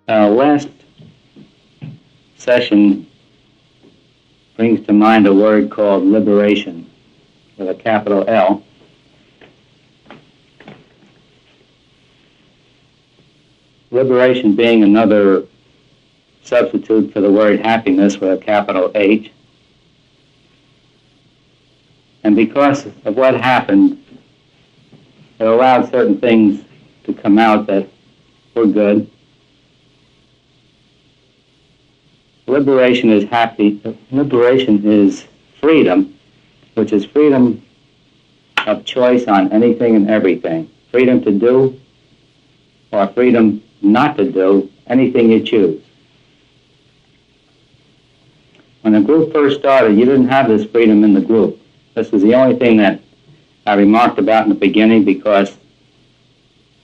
Last session brings to mind a word called liberation, with a capital L. Liberation being another substitute for the word happiness with a capital H. And because of what happened, it allowed certain things to come out that were good. Liberation is liberation is freedom, which is freedom of choice on anything and everything. Freedom to do or freedom not to do anything you choose. When the group first started, you didn't have this freedom in the group. This was the only thing that I remarked about in the beginning because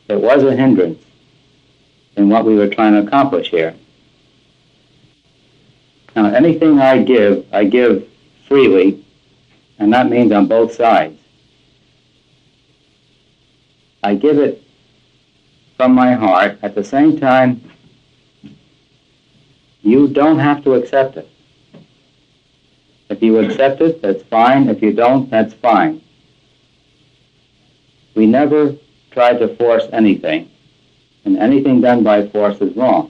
it was a hindrance in what we were trying to accomplish here. Now, anything I give freely, and that means on both sides. I give it from my heart. At the same time, you don't have to accept it. If you accept it, that's fine. If you don't, that's fine. We never try to force anything, and anything done by force is wrong.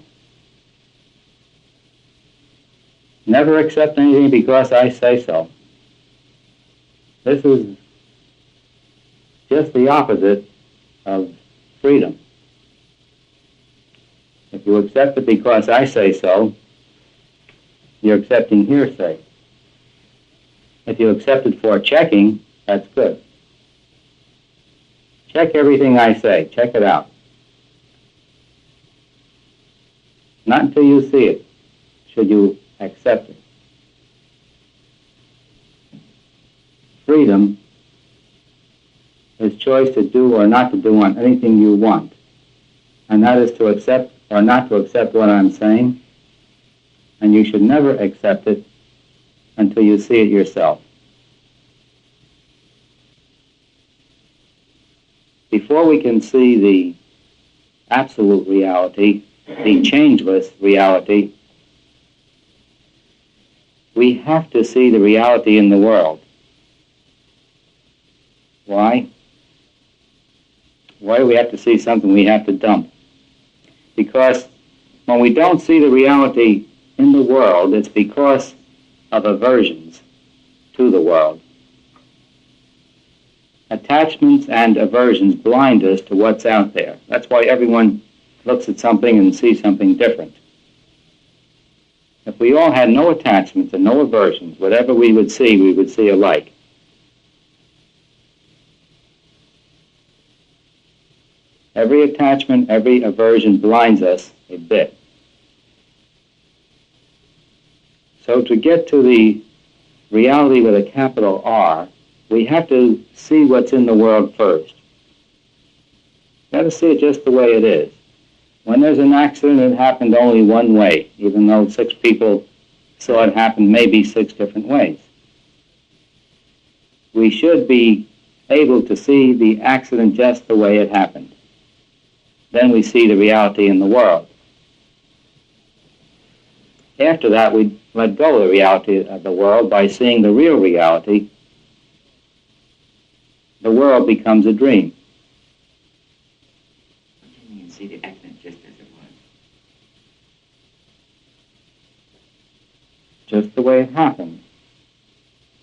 Never accept anything because I say so. This is just the opposite of freedom. If you accept it because I say so, you're accepting hearsay. If you accept it for checking, that's good. Check everything I say. Check it out. Not until you see it should you accept it. Freedom is choice to do or not to do on anything you want. And that is to accept or not to accept what I'm saying. And you should never accept it until you see it yourself. Before we can see the absolute reality, the changeless reality, we have to see the reality in the world. Why? Why do we have to see something we have to dump? Because when we don't see the reality in the world, it's because of aversions to the world. Attachments and aversions blind us to what's out there. That's why everyone looks at something and sees something different. If we all had no attachments and no aversions, whatever we would see alike. Every attachment, every aversion blinds us a bit. So to get to the reality with a capital R, we have to see what's in the world first. We've got to see it just the way it is. When there's an accident, it happened only one way, even though 6 people saw it happen maybe 6 different ways. We should be able to see the accident just the way it happened. Then we see the reality in the world. After that, we let go of the reality of the world by seeing the real reality. The world becomes a dream. You can see the accident just as it was. Just the way it happened.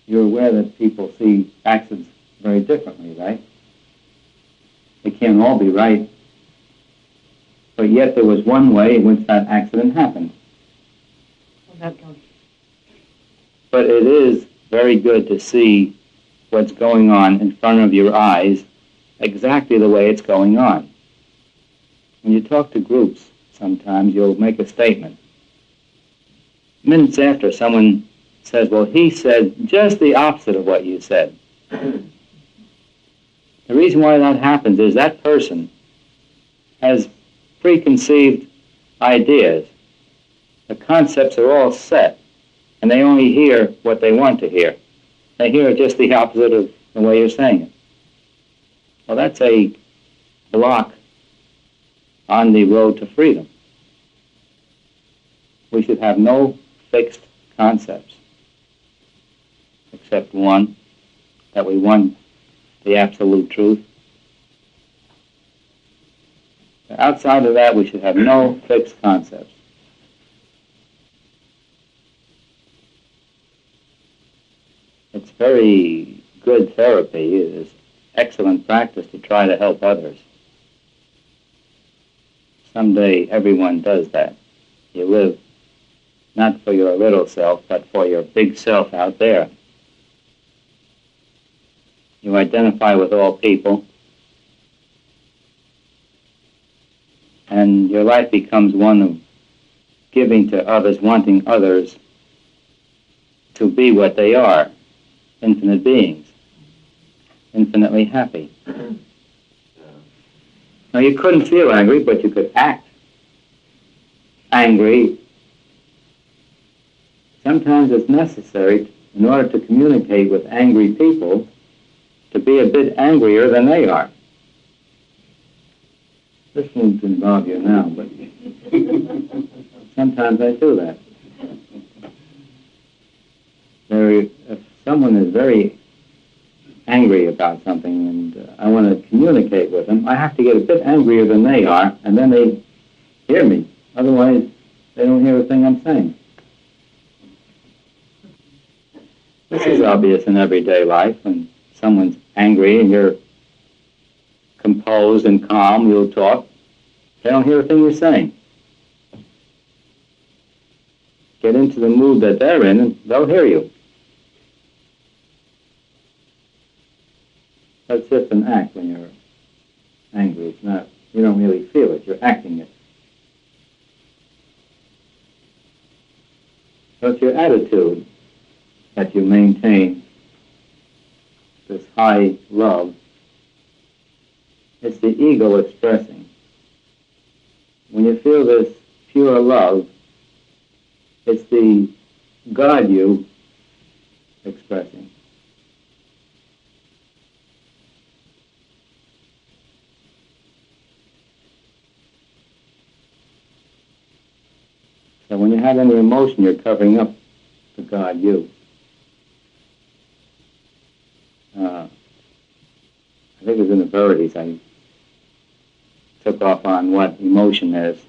You're aware that people see accidents very differently, right? They can't all be right. But yet there was one way in which that accident happened. But it is very good to see what's going on in front of your eyes exactly the way it's going on. When you talk to groups, sometimes you'll make a statement. Minutes after, someone says, well, he said just the opposite of what you said. The reason why that happens is that person has preconceived ideas. The concepts are all set, and they only hear what they want to hear. They hear just the opposite of the way you're saying it. Well, that's a block on the road to freedom. we should have no fixed concepts, except one, that we want the absolute truth. Outside of that, we should have no fixed concepts. It's very good therapy. It is excellent practice to try to help others. Someday everyone does that. You live not for your little self, but for your big self out there. You identify with all people, and your life becomes one of giving to others, wanting others to be what they are, infinite beings, infinitely happy. Now, you couldn't feel angry, but you could act angry. Sometimes it's necessary, in order to communicate with angry people, to be a bit angrier than they are. This won't involve you now, but sometimes I do that. If someone is very angry about something and I want to communicate with them, I have to get a bit angrier than they are, and then they hear me. Otherwise, they don't hear a thing I'm saying. This is obvious in everyday life. When someone's angry and you're composed and calm, you'll talk. They don't hear a thing you're saying. Get into the mood that they're in and they'll hear you. That's just an act when you're angry. It's not, you don't really feel it, you're acting it. So it's your attitude that you maintain, this high love. It's the ego expressing. When you feel this pure love, it's the God you expressing. So when you have any emotion, you're covering up the God you. I think it was in the Verities I took off on what emotion is,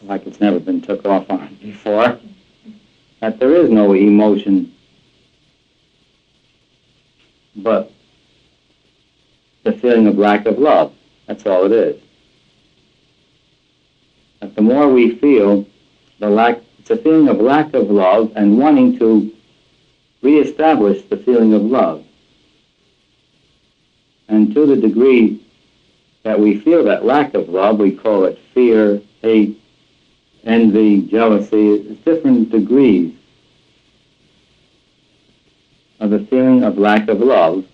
like it's never been took off on before. That there is no emotion but the feeling of lack of love. That's all it is. That the more we feel it's a feeling of lack of love and wanting to reestablish the feeling of love. And to the degree that we feel that lack of love, we call it fear, hate, envy, jealousy. It's different degrees of the feeling of lack of love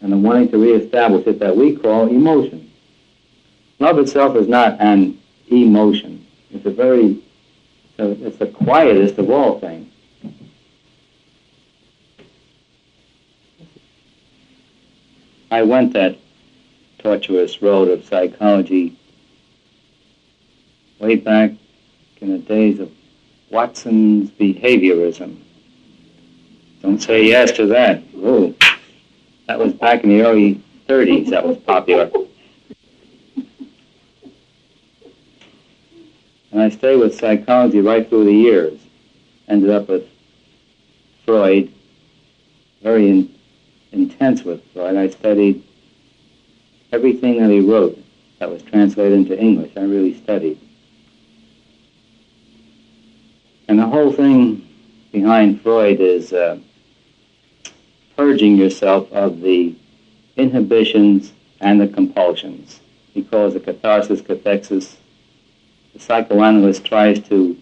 and the wanting to reestablish it that we call emotion. Love itself is not an emotion. It's the quietest of all things. I went that tortuous road of psychology way back in the days of Watson's behaviorism. Don't say yes to that. Oh, that was back in the early 30s. That was popular. And I stayed with psychology right through the years. Ended up with Freud, very intense with Freud. I studied everything that he wrote that was translated into English. I really studied. And the whole thing behind Freud is purging yourself of the inhibitions and the compulsions. He calls it catharsis, cathexis. The psychoanalyst tries to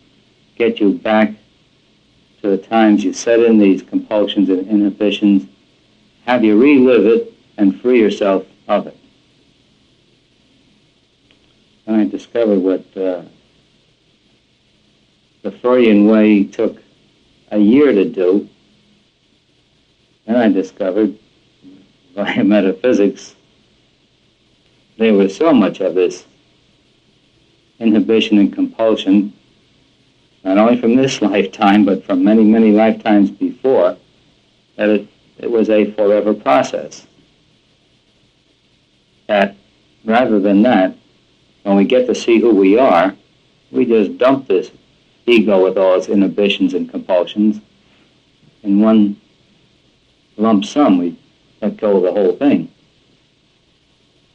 get you back to the times you set in these compulsions and inhibitions, have you relive it and free yourself of it. And I discovered what the Freudian way took a year to do. And I discovered via metaphysics there was so much of this inhibition and compulsion, not only from this lifetime, but from many, many lifetimes before, that it was a forever process. That rather than that, when we get to see who we are, we just dump this ego with all its inhibitions and compulsions in one lump sum. We let go of the whole thing.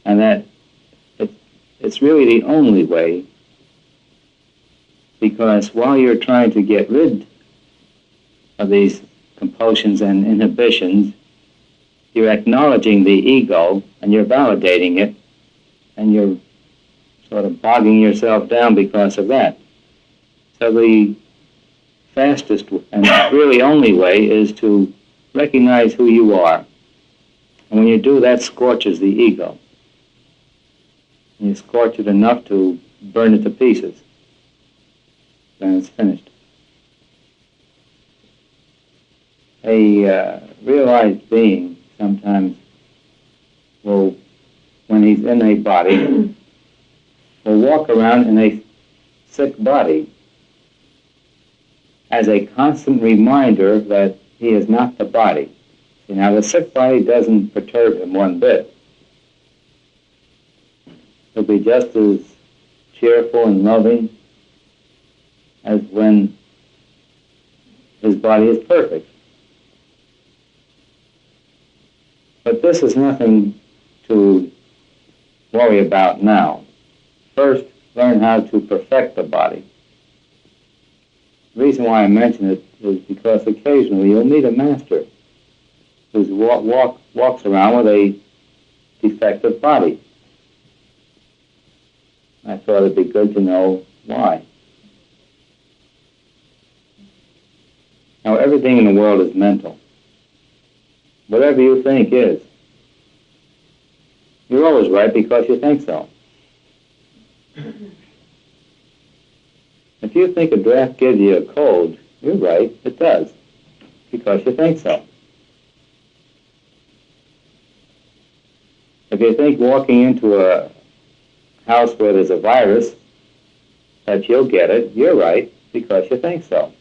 And that it's really the only way, because while you're trying to get rid of these compulsions and inhibitions, you're acknowledging the ego and you're validating it, and you're sort of bogging yourself down because of that. So the fastest and really only way is to recognize who you are. And when you do, that scorches the ego. And you scorch it enough to burn it to pieces. Then it's finished. A realized being sometimes will, when he's in a body, will walk around in a sick body as a constant reminder that he is not the body. See, now the sick body doesn't perturb him one bit. He'll be just as cheerful and loving as when his body is perfect. But this is nothing to worry about now. First, learn how to perfect the body. The reason why I mention it is because occasionally you'll meet a master who walks around with a defective body. I thought it'd be good to know why. Now, everything in the world is mental. Whatever you think is. You're always right because you think so. If you think a draft gives you a cold, you're right, it does, because you think so. If you think walking into a house where there's a virus, that you'll get it, you're right, because you think so.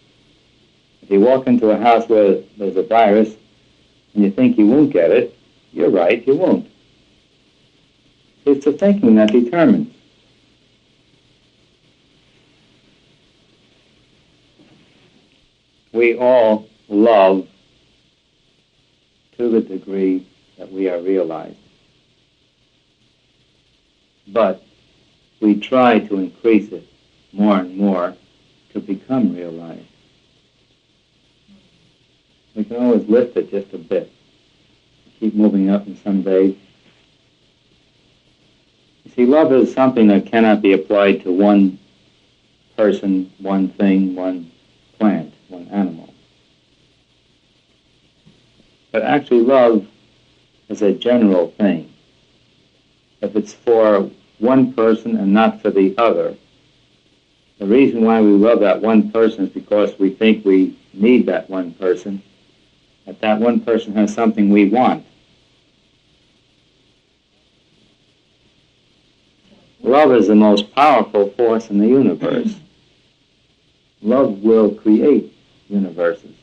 If you walk into a house where there's a virus and you think you won't get it, you're right, you won't. It's the thinking that determines. We all love to the degree that we are realized. But we try to increase it more and more to become realized. We can always lift it just a bit. Keep moving up, and someday. You see, love is something that cannot be applied to one person, one thing, one plant, one animal. But actually love is a general thing. If it's for one person and not for the other, the reason why we love that one person is because we think we need that one person, that one person has something we want. Love is the most powerful force in the universe. Love will create universes.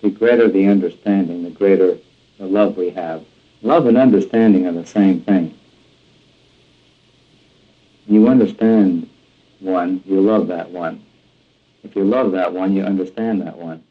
The greater the understanding, the greater the love we have. Love and understanding are the same thing. You understand one, you love that one. If you love that one, you understand that one.